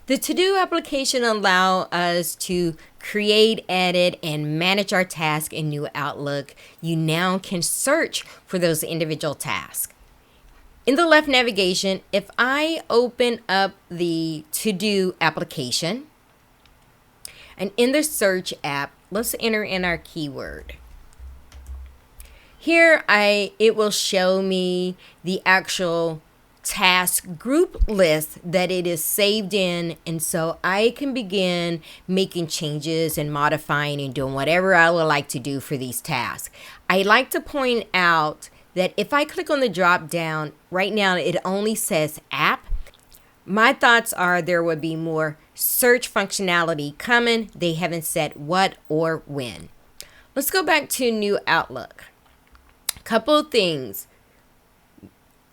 The to-do application allows us to create, edit, and manage our tasks in New Outlook. You now can search for those individual tasks. In the left navigation, if I open up the to-do application, and in the search app, let's enter in our keyword. Here it will show me the actual task group list that it is saved in, and so I can begin making changes and modifying and doing whatever I would like to do for these tasks. I like to point out that if I click on the drop down, right now it only says app. My thoughts are there would be more search functionality coming. They haven't said what or when. Let's go back to New Outlook. Couple of things.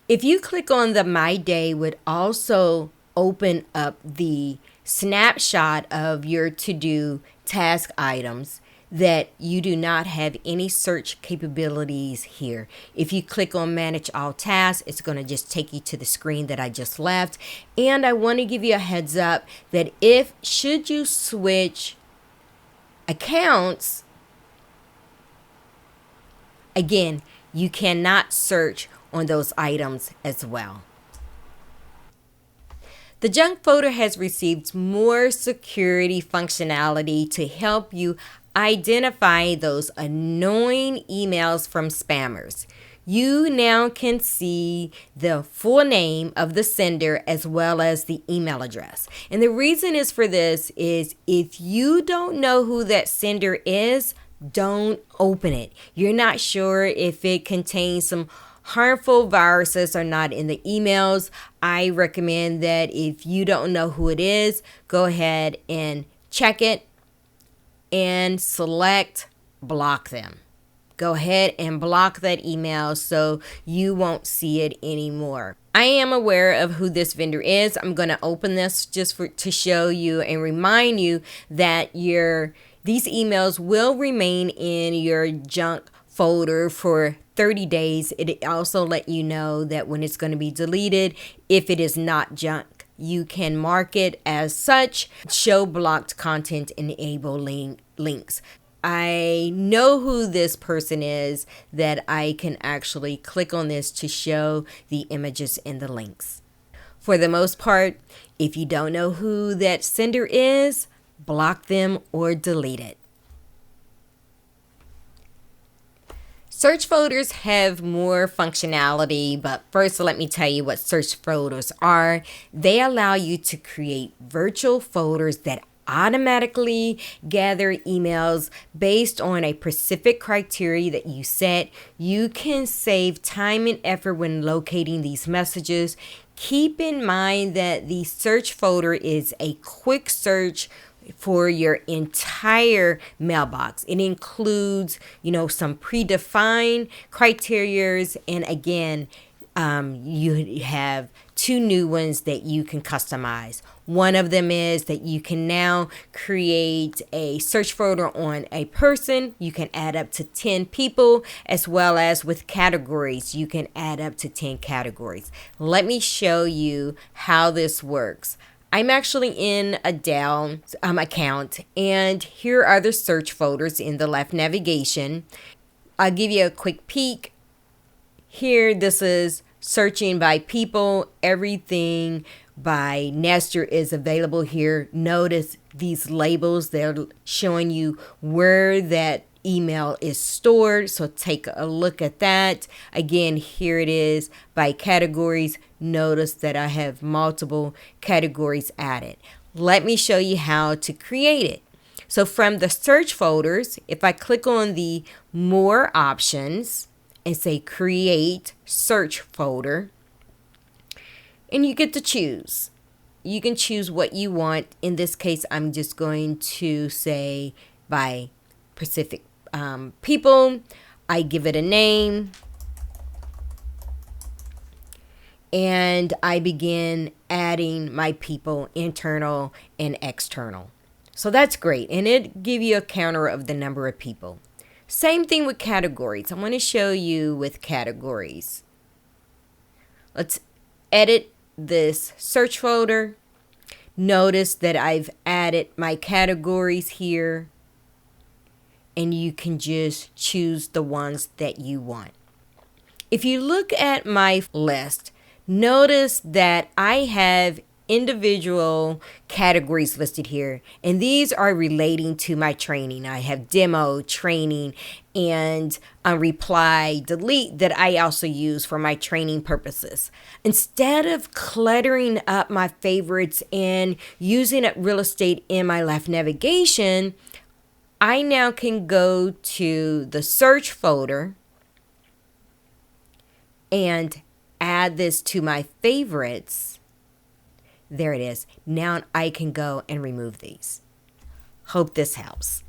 If you click on the My Day, would also open up the snapshot of your to-do task items that you do not have any search capabilities here. If you click on Manage All Tasks, it's going to just take you to the screen that I just left. And I want to give you a heads up that should you switch accounts, again, you cannot search on those items as well. The junk folder has received more security functionality to help you identify those annoying emails from spammers. You now can see the full name of the sender as well as the email address. And the reason is for this is if you don't know who that sender is, don't open it. You're not sure if it contains some harmful viruses or not in the emails. I recommend that if you don't know who it is, go ahead and check it and select block them. Go ahead and block that email so you won't see it anymore. I am aware of who this vendor is. I'm going to open this just to show you and remind you that these emails will remain in your junk folder for 30 days. It also let you know that when it's going to be deleted, if it is not junk, you can mark it as such, show blocked content, enable links. I know who this person is that I can actually click on this to show the images and the links. For the most part, if you don't know who that sender is, block them or delete it. Search folders have more functionality, but first let me tell you what search folders are. They allow you to create virtual folders that automatically gather emails based on a specific criteria that you set. You can save time and effort when locating these messages. Keep in mind that the search folder is a quick search for your entire mailbox. It includes, some predefined criterias, and again, you have two new ones that you can customize. One of them is that you can now create a search folder on a person. You can add up to 10 people, as well as with categories. You can add up to 10 categories. Let me show you how this works. I'm actually in a Dell account, and here are the search folders in the left navigation. I'll give you a quick peek. Here, this is searching by people. Everything by Nestor is available here. Notice these labels. They're showing you where that email is stored, so take a look at that. Again, here it is by categories. Notice that I have multiple categories added. Let me show you how to create it. So from the search folders, if I click on the more options and say create search folder, and you get to choose. You can choose what you want. In this case, I'm just going to say by specific people. I give it a name, and I begin adding my people, internal and external. So that's great, and it gives you a counter of the number of people. Same thing with categories. I want to show you with categories. Let's edit this search folder. Notice that I've added my categories here, and you can just choose the ones that you want. If you look at my list, notice that I have individual categories listed here, and these are relating to my training. I have demo, training, and reply, delete that I also use for my training purposes. Instead of cluttering up my favorites and using up real estate in my life navigation, I now can go to the search folder and add this to my favorites. There it is. Now I can go and remove these. Hope this helps.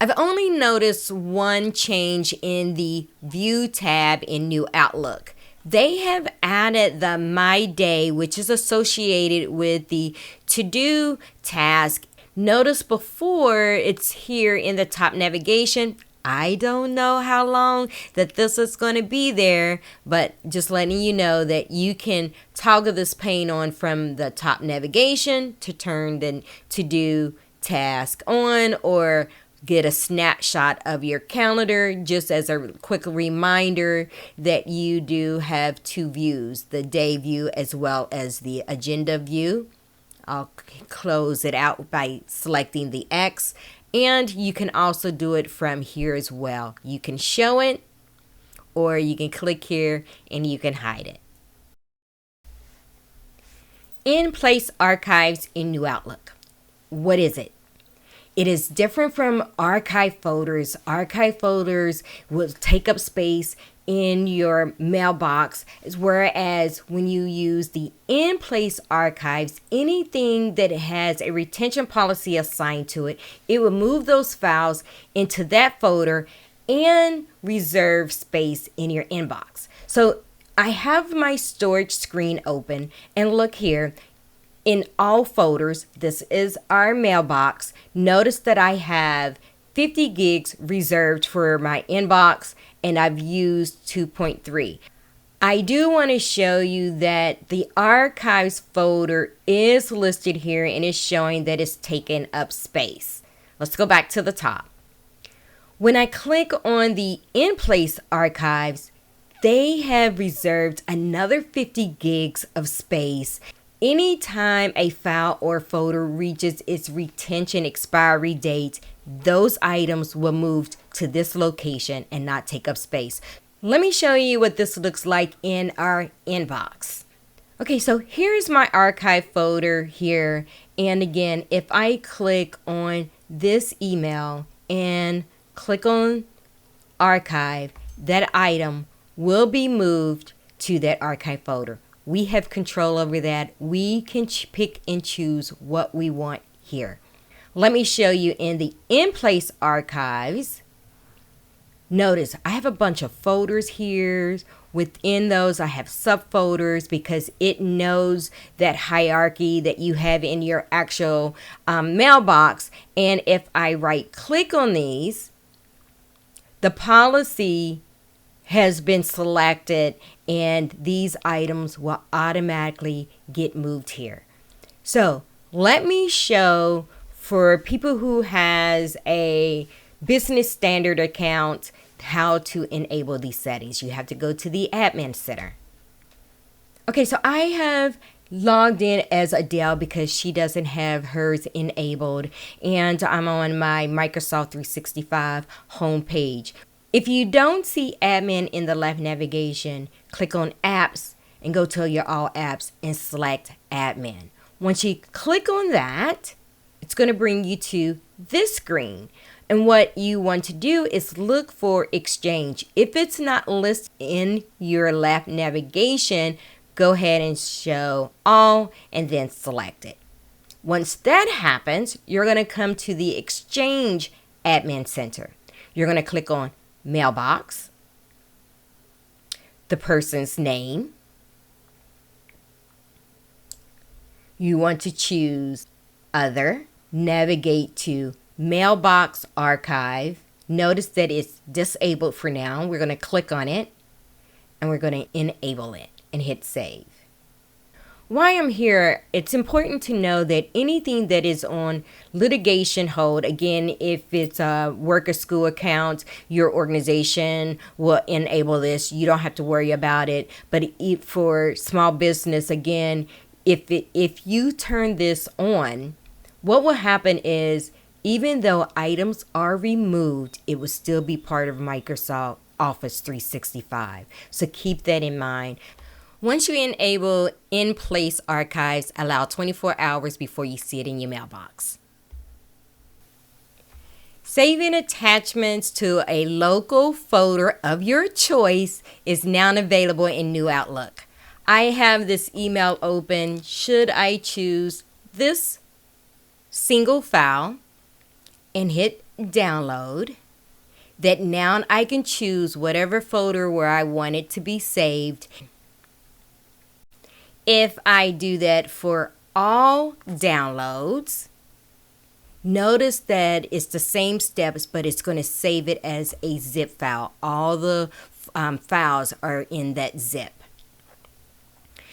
I've only noticed one change in the View tab in New Outlook. They have added the My Day, which is associated with the to-do task. Notice before it's here in the top navigation. I don't know how long that this is going to be there, but just letting you know that you can toggle this pane on from the top navigation to turn the to-do task on, or get a snapshot of your calendar just as a quick reminder that you do have two views, the day view as well as the agenda view. I'll close it out by selecting the X. And you can also do it from here as well. You can show it, or you can click here and you can hide it. In Place Archives in New Outlook. What is it? It is different from archive folders. Archive folders will take up space in your mailbox, whereas when you use the in-place archives, anything that has a retention policy assigned to it, it will move those files into that folder and reserve space in your inbox. So I have my storage screen open, and look here. In all folders, this is our mailbox. Notice that I have 50 gigs reserved for my inbox, and I've used 2.3. I do want to show you that the archives folder is listed here and is showing that it's taken up space. Let's go back to the top. When I click on the in-place archives, they have reserved another 50 gigs of space. Anytime a file or folder reaches its retention expiry date, those items will move to this location and not take up space. Let me show you what this looks like in our inbox. Okay, so here's my archive folder here. And again, if I click on this email and click on archive, that item will be moved to that archive folder. We have control over that. We can pick and choose what we want here. Let me show you in the in-place archives. Notice I have a bunch of folders here. Within those, I have subfolders because it knows that hierarchy that you have in your actual mailbox. And if I right-click on these, the policy has been selected, and these items will automatically get moved here. So let me show for people who has a business standard account how to enable these settings. You have to go to the admin center. Okay, so I have logged in as Adele because she doesn't have hers enabled, and I'm on my Microsoft 365 homepage. If you don't see admin in the left navigation, click on apps and go to your all apps and select admin. Once you click on that, it's going to bring you to this screen. And what you want to do is look for Exchange. If it's not listed in your left navigation, go ahead and show all and then select it. Once that happens, you're going to come to the Exchange Admin Center. You're going to click on Mailbox, the person's name. You want to choose Other, navigate to Mailbox Archive. Notice that it's disabled for now. We're going to click on it and we're going to enable it and hit Save. Why I'm here, it's important to know that anything that is on litigation hold, again, if it's a work or school account, your organization will enable this. You don't have to worry about it. But for small business, again, if you turn this on, what will happen is even though items are removed, it will still be part of Microsoft Office 365. So keep that in mind. Once you enable in-place archives, allow 24 hours before you see it in your mailbox. Saving attachments to a local folder of your choice is now available in New Outlook. I have this email open. Should I choose this single file and hit download, that now I can choose whatever folder where I want it to be saved. If I do that for all downloads, notice that it's the same steps, but it's going to save it as a zip file. All the files are in that zip.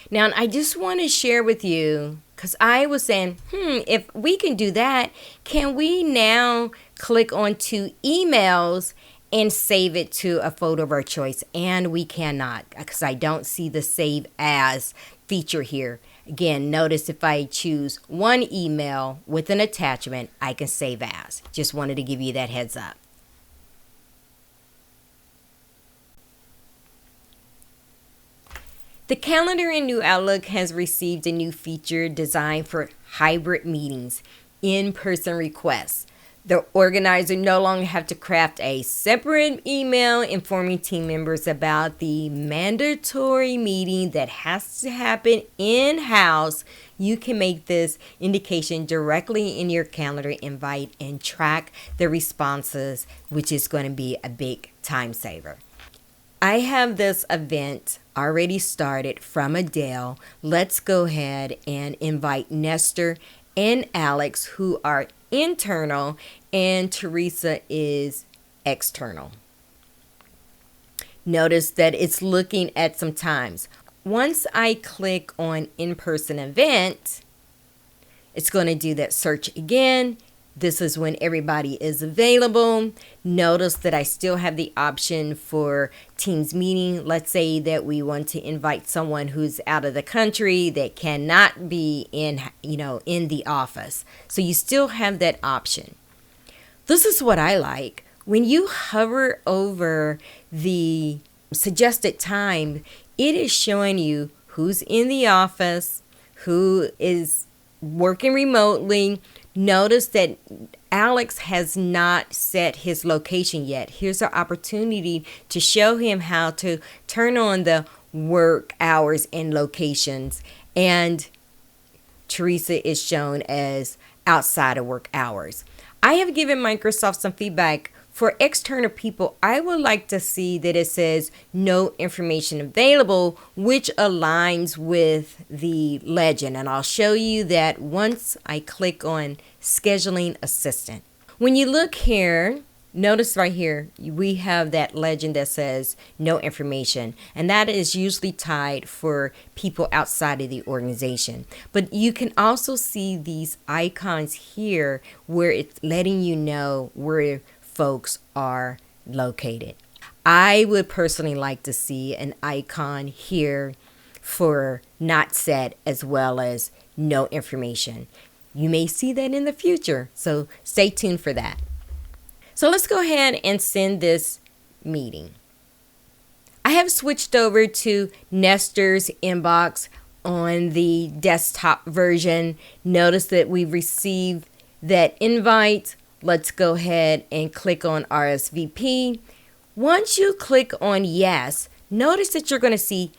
Now, I just want to share with you, because I was saying, if we can do that, can we now click onto emails and save it to a folder of our choice? And we cannot, because I don't see the save as feature here. Again, notice if I choose one email with an attachment, I can save as. Just wanted to give you that heads up. The calendar in New Outlook has received a new feature designed for hybrid meetings, in-person requests. The organizer no longer have to craft a separate email informing team members about the mandatory meeting that has to happen in-house. You can make this indication directly in your calendar invite and track the responses, which is going to be a big time saver. I have this event already started from Adele. Let's go ahead and invite Nestor and Alex, who are internal, and Teresa is external. Notice that it's looking at some times. Once I click on in-person event, it's going to do that search again. This is when everybody is available. Notice that I still have the option for Teams meeting. Let's say that we want to invite someone who's out of the country that cannot be in the office. So you still have that option. This is what I like. When you hover over the suggested time, it is showing you who's in the office, who is working remotely. Notice that Alex has not set his location yet. Here's our opportunity to show him how to turn on the work hours and locations. And Teresa is shown as outside of work hours. I have given Microsoft some feedback. For external people, I would like to see that it says no information available, which aligns with the legend. And I'll show you that once I click on scheduling assistant. When you look here, notice right here, we have that legend that says no information. And that is usually tied for people outside of the organization. But you can also see these icons here where it's letting you know where folks are located. I would personally like to see an icon here for not set as well as no information. You may see that in the future, so stay tuned for that. So let's go ahead and send this meeting. I have switched over to Nestor's inbox on the desktop version. Notice that we've received that invite. Let's go ahead and click on RSVP. Once you click on yes, notice that you're going to see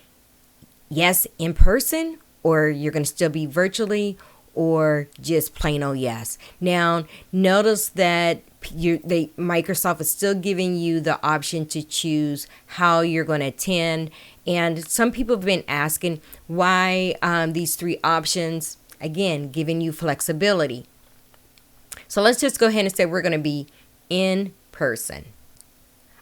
yes in person, or you're going to still be virtually, or just plain old yes. Now, notice that Microsoft is still giving you the option to choose how you're going to attend. And some people have been asking why these three options, again, giving you flexibility. So let's just go ahead and say we're going to be in person.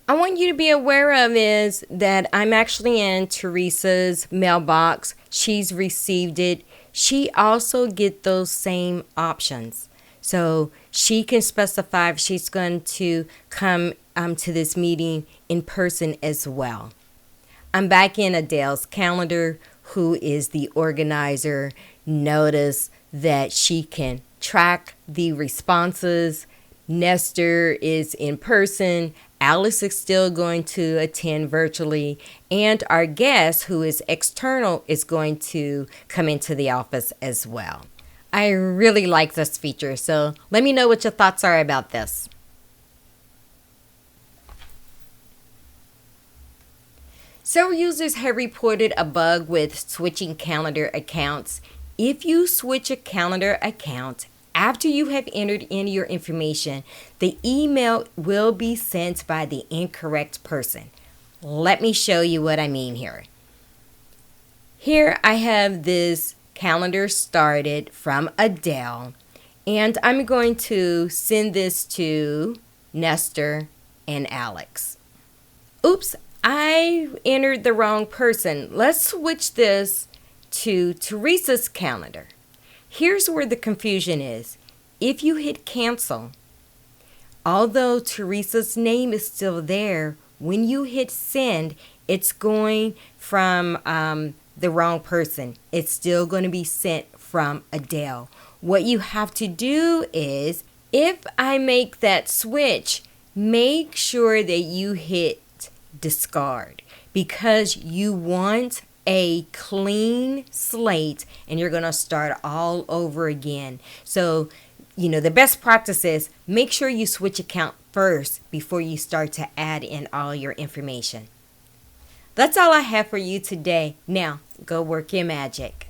I want you to be aware of is that I'm actually in Teresa's mailbox. She's received it. She also get those same options. So she can specify if she's going to come to this meeting in person as well. I'm back in Adele's calendar, who is the organizer. Notice that she can track the responses. Nestor is in person. Alice is still going to attend virtually. And our guest, who is external, is going to come into the office as well. I really like this feature, so let me know what your thoughts are about this. Several users have reported a bug with switching calendar accounts. If you switch a calendar account after you have entered in your information, the email will be sent by the incorrect person. Let me show you what I mean here. Here I have this calendar started from Adele, and I'm going to send this to Nestor and Alex. Oops, I entered the wrong person. Let's switch this to Teresa's calendar. Here's where the confusion is. If you hit cancel, although Teresa's name is still there, when you hit send, it's going from the wrong person. It's still going to be sent from Adele. What you have to do is, if I make that switch, make sure that you hit discard, because you want a clean slate and you're going to start all over again. So, the best practice is make sure you switch account first before you start to add in all your information. That's all I have for you today. Now, go work your magic.